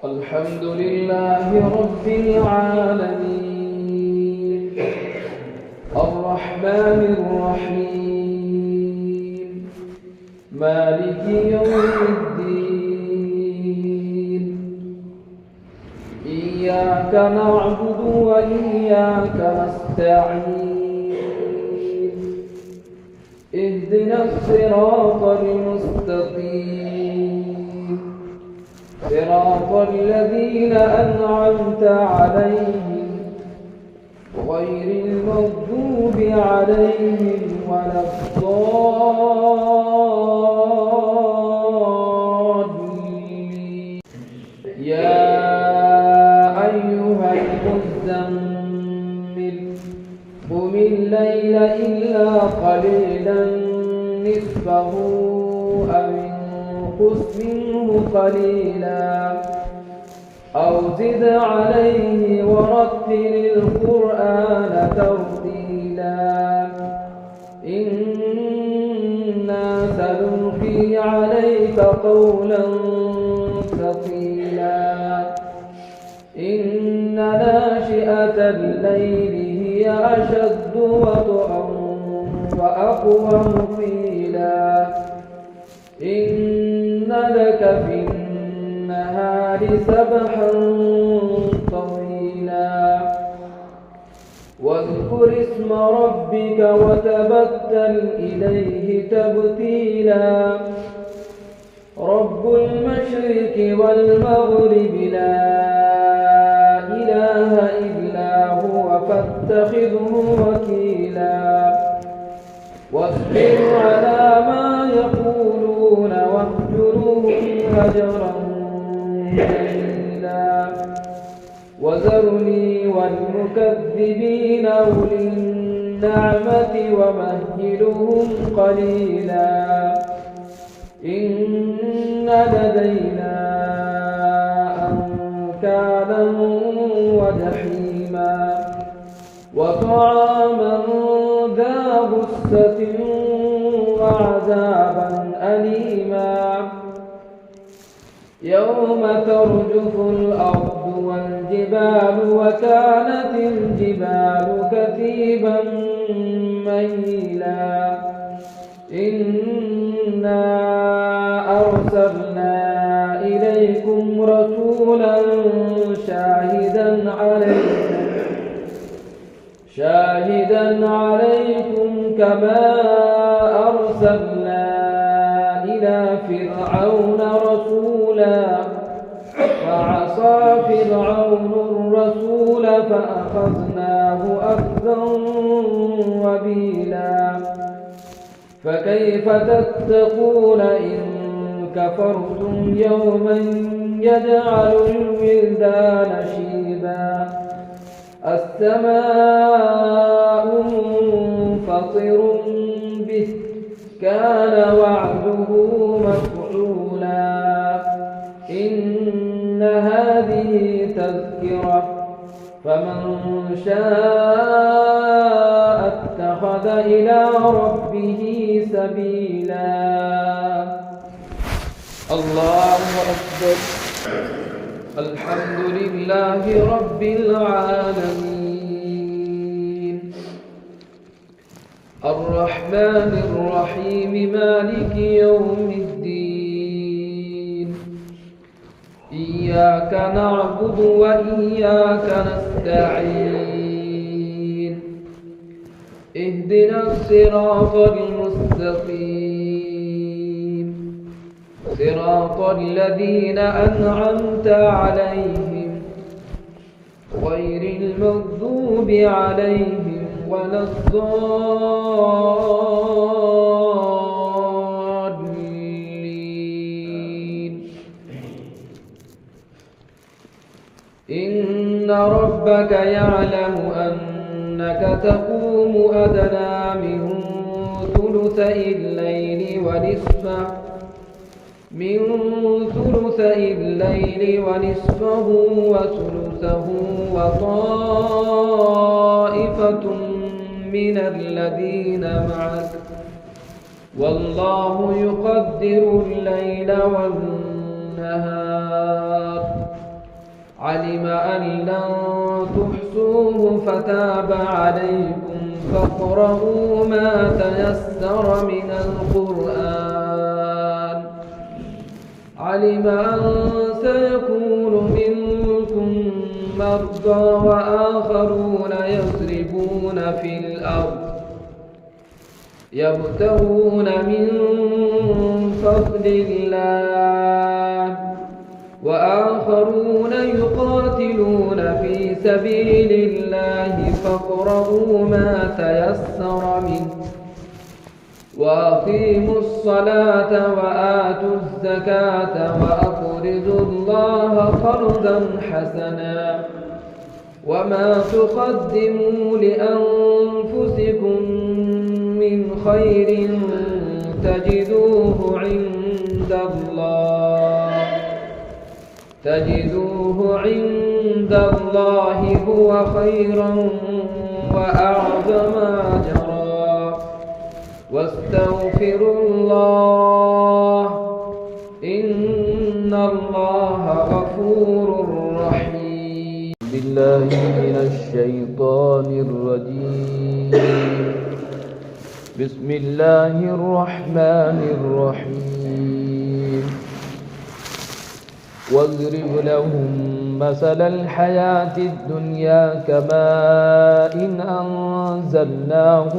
الحمد لله رب العالمين الرحمن الرحيم مالك يوم الدين إياك نعبد وإياك نستعين اهدنا الصراط المستقيم صراط الذين أنعمت عليهم غير المغضوب عليهم ولا الضالين. يا أيها المزمل قم الليل إلا قليلا نصفه أو انقص منه قليلا أو زد عليه ورتل القرآن ترتيلا إنا سنلقي عليك قولا ثقيلا إن ناشئة الليل هي أشد وطئا وأقوم قيلا إن لك في النهار سبحا طويلا واذكر اسم ربك وتبتل إليه تبتيلا رب المشرق والمغرب لا إله إلا هو فاتخذه وكيلا واصبر على ما يقولون واهجرهم هجرا جميلا وذرني والمكذبين أولي النعمة ومهلهم قليلا إن لدينا أنكالا وجحيما وطعاما ذا غصة وعذابا أليما يوم ترجف الأرض والجبال وكانت الجبال كثيبا مهيلا إنا أرسلنا إليكم رسولا شاهدا عليكم كما أرسلنا إلى فرعون رسولا فعصى فرعون الرسول فأخذناه أخذا وبيلا فكيف تتقون إن كفرتم يوما يجعل الولدان شيبا السماء منفطر به كان وعده مفعولا إن هذه تذكرة فمن شاء اتخذ إلى ربه سبيلا. الله أكبر. الحمد لله رب العالمين الرحمن الرحيم مالك يوم الدين إياك نعبد وإياك نستعين اهدنا الصراط المستقيم صراط الذين أنعمت عليهم غير المغضوب عليهم ولا الضالين. إن ربك يعلم أنك تقوم أدنى من ثلثي الليل ونصفه وثلثه وطائفة من الذين معك والله يقدر الليل والنهار علم أن لن تحصوه فتاب عليكم فاقرؤوا ما تيسر من القرآن علم أن سيكون منكم مرضى وآخرون يضربون في الأرض يبتغون من فضل الله وآخرون يقاتلون في سبيل الله فاقرؤوا ما تيسر منه وأقيموا الصلاة وآتوا الزكاة وأقرضوا الله قرضا حسنا وما تقدموا لأنفسكم من خير تجدوه عند الله هو خيرا وأعظم أجرا واستغفروا الله إن الله غفور رحيم. بالله من الشيطان الرجيم. بسم الله الرحمن الرحيم. واضرب لهم مثل الحياة الدنيا كماء أنزلناه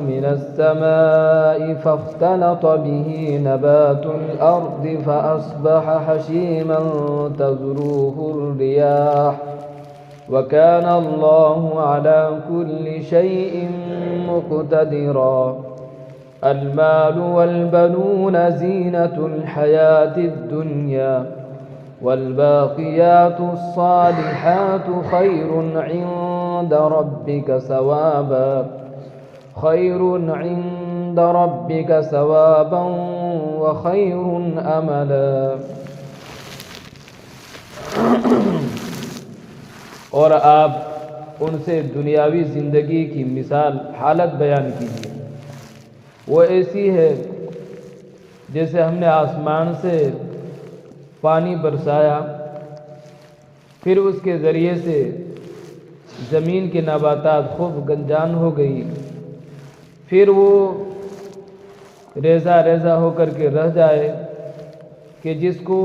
من السماء فاختلط به نبات الأرض فأصبح حشيما تذروه الرياح وكان الله على كل شيء مقتدرا. المال والبنون زينة الحياة الدنيا والباقيات الصالحات خير عند ربك ثوابا وخير أملا. اور آپ ان سے دنیاوی زندگی کی مثال حالت بیان کیجیے. وہ ایسی ہے جیسے ہم نے آسمان سے پانی برسایا، پھر اس کے ذریعے سے زمین کے نباتات خوب گنجان ہو گئی، پھر وہ ریزہ ریزہ ہو کر کے رہ جائے کہ جس کو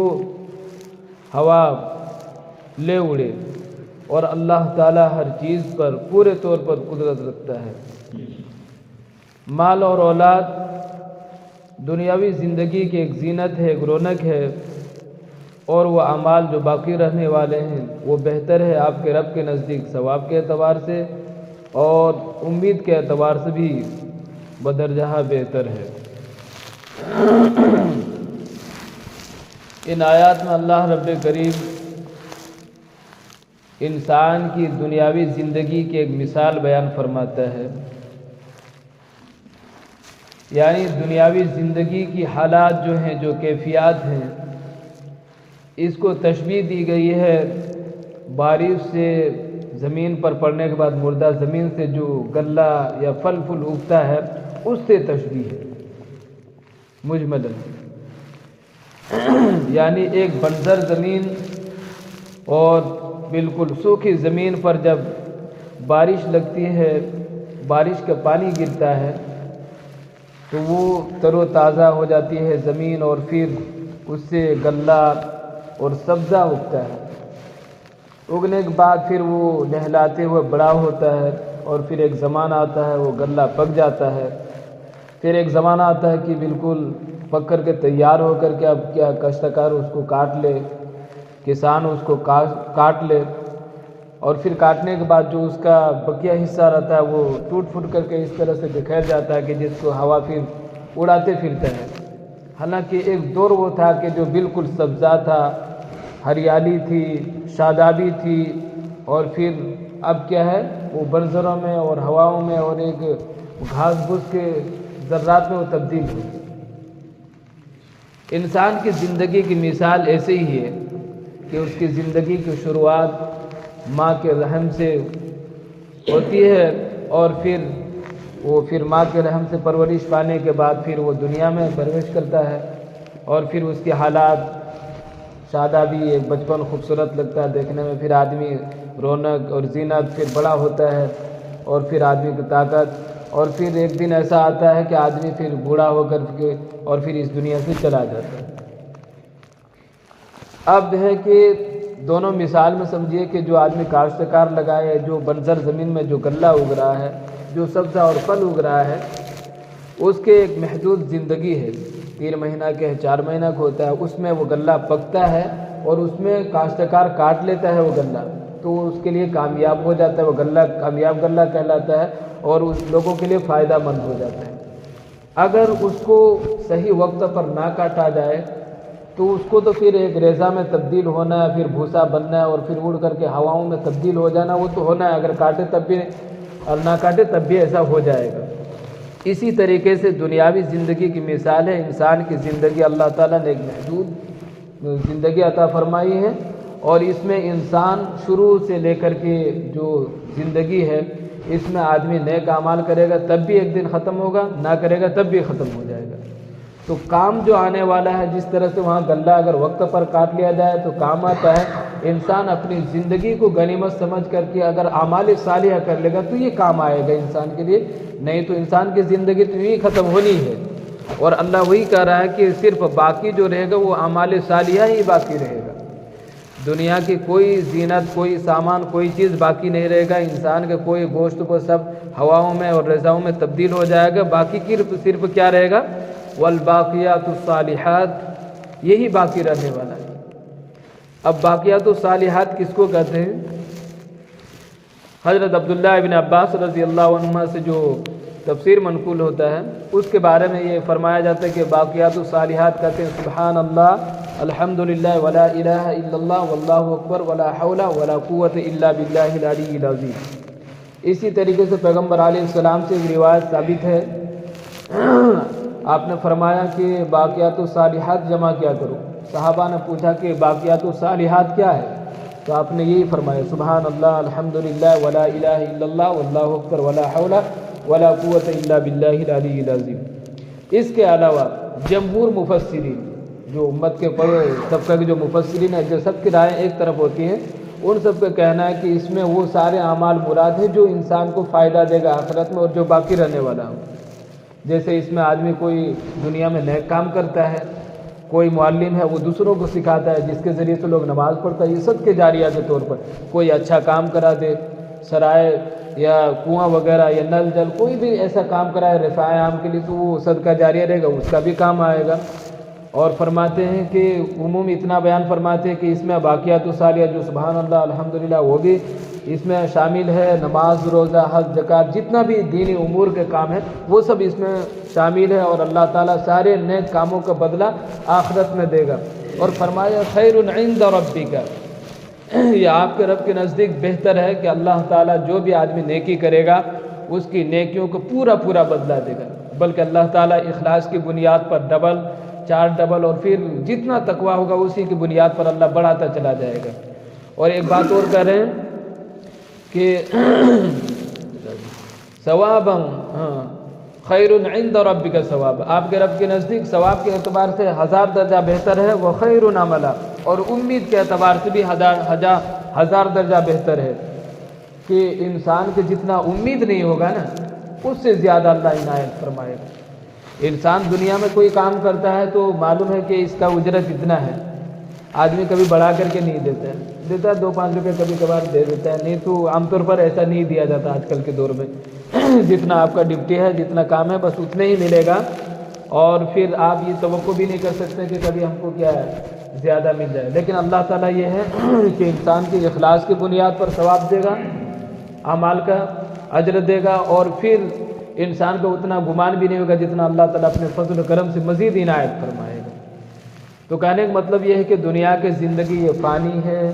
ہوا لے اڑے. اور اللہ تعالیٰ ہر چیز پر پورے طور پر قدرت رکھتا ہے. مال اور اولاد دنیاوی زندگی کی ایک زینت ہے، ایک رونق ہے، اور وہ اعمال جو باقی رہنے والے ہیں وہ بہتر ہے آپ کے رب کے نزدیک ثواب کے اعتبار سے اور امید کے اعتبار سے بھی بدرجہ بہتر ہے. ان آیات میں اللہ رب کریم انسان کی دنیاوی زندگی کی ایک مثال بیان فرماتا ہے. یعنی دنیاوی زندگی کی حالات جو ہیں، جو کیفیات ہیں، اس کو تشبیہ دی گئی ہے بارش سے زمین پر پڑنے کے بعد مردہ زمین سے جو غلہ یا پھل اگتا ہے اس سے تشبیہ ہے مجملاً. یعنی ایک بنجر زمین اور بالکل سوکھی زمین پر جب بارش لگتی ہے، بارش کا پانی گرتا ہے تو وہ تر و تازہ ہو جاتی ہے زمین، اور پھر اس سے غلہ اور سبزہ اگتا ہے. اگنے کے بعد پھر وہ لہلاتے ہوئے بڑا ہوتا ہے، اور پھر ایک زمانہ آتا ہے وہ غلہ پک جاتا ہے. پھر ایک زمانہ آتا ہے کہ بالکل پک کر کے تیار ہو کر کے اب کیا کاشتکار اس کو کاٹ لے، کسان اس کو کاٹ لے، اور پھر کاٹنے کے بعد جو اس کا بقیہ حصہ رہتا ہے وہ ٹوٹ پھوٹ کر کے اس طرح سے بکھیر جاتا ہے کہ جس کو ہوا پھر اڑاتے پھرتا ہے. حالانکہ ایک دور وہ تھا کہ جو بالکل سبزہ تھا، ہریالی تھی، شادابی تھی، اور پھر اب کیا ہے وہ بنجروں میں اور ہواؤں میں اور ایک گھاس پھوس کے ذرات میں وہ تبدیل ہوئی. انسان کی زندگی کی مثال ایسے ہی ہے کہ اس کی زندگی کی شروعات ماں کے رحم سے ہوتی ہے، اور پھر وہ پھر ماں کے رحم سے پرورش پانے کے بعد پھر وہ دنیا میں پرورش کرتا ہے، اور پھر اس کے حالات شادابی، ایک بچپن خوبصورت لگتا ہے دیکھنے میں، پھر آدمی رونق اور زینت، پھر بڑا ہوتا ہے اور پھر آدمی کی طاقت، اور پھر ایک دن ایسا آتا ہے کہ آدمی پھر بوڑھا ہو کر کے اور پھر اس دنیا سے چلا جاتا ہے۔ اب ہے کہ دونوں مثال میں سمجھیے کہ جو آدمی کاشتکار لگائے، جو بنجر زمین میں جو غلہ اگ رہا ہے، جو سبزہ اور پھل اگ رہا ہے، اس کے ایک محدود زندگی ہے، 3 مہینہ کے 4 مہینہ کا ہوتا ہے، اس میں وہ غلہ پکتا ہے اور اس میں کاشتکار کاٹ لیتا ہے وہ غلہ، تو اس کے لیے کامیاب ہو جاتا ہے، وہ غلہ کامیاب غلہ کہلاتا ہے اور اس لوگوں کے لیے فائدہ مند ہو جاتا ہے۔ اگر اس کو صحیح وقت پر نہ کاٹا جائے تو اس کو تو پھر ایک ریزہ میں تبدیل ہونا ہے، پھر بھوسا بننا ہے اور پھر اڑ کر کے ہواؤں میں تبدیل ہو جانا، وہ تو ہونا ہے، اگر کاٹے تب بھی اور نہ کاٹے تب بھی ایسا ہو جائے گا۔ اسی طریقے سے دنیاوی زندگی کی مثال ہے، انسان کی زندگی اللہ تعالیٰ نے ایک محدود زندگی عطا فرمائی ہے، اور اس میں انسان شروع سے لے کر کے جو زندگی ہے اس میں آدمی نیک اعمال کرے گا تب بھی ایک دن ختم ہوگا، نہ کرے گا تب بھی ختم ہو جائے گا۔ تو کام جو آنے والا ہے، جس طرح سے وہاں غلہ اگر وقت پر کاٹ لیا جائے تو کام آتا ہے، انسان اپنی زندگی کو غنیمت سمجھ کر کے اگر اعمال صالحہ کر لے گا تو یہ کام آئے گا انسان کے لیے، نہیں تو انسان کی زندگی تو یہی ختم ہونی ہے۔ اور اللہ وہی کہہ رہا ہے کہ صرف باقی جو رہے گا وہ اعمال صالحہ ہی باقی رہے گا، دنیا کی کوئی زینت، کوئی سامان، کوئی چیز باقی نہیں رہے گا، انسان کے کوئی گوشت کو سب ہواؤں میں اور رضاؤں میں تبدیل ہو جائے گا، باقی صرف کیا رہے گا؟ والباقیات الصالحات، یہی باقی رہنے والا ہے۔ اب باقیات الصالحات کس کو کہتے ہیں؟ حضرت عبداللہ ابن عباس رضی اللہ عنہما سے جو تفسیر منقول ہوتا ہے اس کے بارے میں یہ فرمایا جاتا ہے کہ باقیات الصالحات کہتے ہیں سبحان اللہ، الحمدللہ، ولا الہ الا اللہ، واللہ اکبر، ولا حول ولا قوت الا باللہ العلی العظیم۔ اسی طریقے سے پیغمبر علیہ السلام سے ایک روایت ثابت ہے، آپ نے فرمایا کہ باقیات الصالحات جمع کیا کرو۔ صحابہ نے پوچھا کہ باقیات الصالحات کیا ہے؟ تو آپ نے یہی فرمایا سبحان اللہ، الحمدللہ، ولا الہ الا اللہ، واللہ اکبر، ولا حول ولا قوت الا باللہ العلی العظیم۔ اس کے علاوہ جمہور مفسرین، جو امت کے طبقہ کے جو مفسرین ہیں، جو سب کی رائے ایک طرف ہوتی ہیں، ان سب کا کہنا ہے کہ اس میں وہ سارے اعمال مراد ہیں جو انسان کو فائدہ دے گا آخرت میں اور جو باقی رہنے والا ہو۔ جیسے اس میں آدمی کوئی دنیا میں نیک کام کرتا ہے، کوئی معلم ہے وہ دوسروں کو سکھاتا ہے جس کے ذریعے سے لوگ نماز پڑھتا ہے، یہ صدقہ جاریہ کے طور پر کوئی اچھا کام کرا دے، سرائے یا کنواں وغیرہ یا نل جل کوئی بھی ایسا کام کرائے رفاع عام کے لیے تو وہ صدقہ جاریہ رہے گا، اس کا بھی کام آئے گا۔ اور فرماتے ہیں کہ عموم اتنا بیان فرماتے ہیں کہ اس میں باقیات الصالحہ جو سبحان اللہ، الحمدللہ، وہ بھی اس میں شامل ہے، نماز، روزہ، حج، زکوٰۃ، جتنا بھی دینی امور کے کام ہیں وہ سب اس میں شامل ہے، اور اللہ تعالیٰ سارے نیک کاموں کا بدلہ آخرت میں دے گا۔ اور فرمایا خیر عند ربک، یہ آپ کے رب کے نزدیک بہتر ہے کہ اللہ تعالیٰ جو بھی آدمی نیکی کرے گا اس کی نیکیوں کو پورا بدلہ دے گا، بلکہ اللہ تعالیٰ اخلاص کی بنیاد پر ڈبل، 4 ڈبل، اور پھر جتنا تقویٰ ہوگا اسی کی بنیاد پر اللہ بڑھاتا چلا جائے گا۔ اور ایک بات اور کہہ رہے ہیں کہ ثوابا خیر عند ربک ثواب، آپ کے رب کے نزدیک ثواب کے اعتبار سے 1000 درجہ بہتر ہے، وہ خیر عملا، اور امید کے اعتبار سے بھی 1000 درجہ بہتر ہے، کہ انسان کے جتنا امید نہیں ہوگا نا اس سے زیادہ اللہ عنایت فرمائے گا۔ انسان دنیا میں کوئی کام کرتا ہے تو معلوم ہے کہ اس کا اجرت اتنا ہے، آدمی کبھی بڑھا کر کے نہیں دیتا ہے، 2-5 روپے کبھی کبھار دے دیتا ہے، نہیں تو عام طور پر ایسا نہیں دیا جاتا آج کل کے دور میں، جتنا آپ کا ڈیوٹی ہے، جتنا کام ہے، بس اتنے ہی ملے گا، اور پھر آپ یہ توقع بھی نہیں کر سکتے کہ کبھی ہم کو کیا ہے زیادہ مل جائے۔ لیکن اللہ تعالیٰ یہ ہے کہ انسان کی اخلاص کی بنیاد پر ثواب دے گا، اعمال کا اجر دے گا، اور پھر انسان کو اتنا گمان بھی نہیں ہوگا جتنا اللہ تعالیٰ اپنے فضل و کرم سے مزید عنایت فرمائے گا۔ تو کہنے کا مطلب یہ ہے کہ دنیا کی زندگی یہ فانی ہے،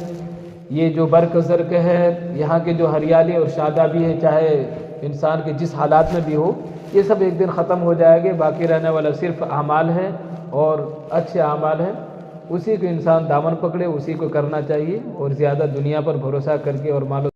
یہ جو برق زرق ہے، یہاں کے جو ہریالی اور شادابی ہے، چاہے انسان کے جس حالات میں بھی ہو، یہ سب ایک دن ختم ہو جائے گے، باقی رہنے والا صرف اعمال ہے، اور اچھے اعمال ہیں، اسی کو انسان دامن پکڑے، اسی کو کرنا چاہیے، اور زیادہ دنیا پر بھروسہ کر کے اور مال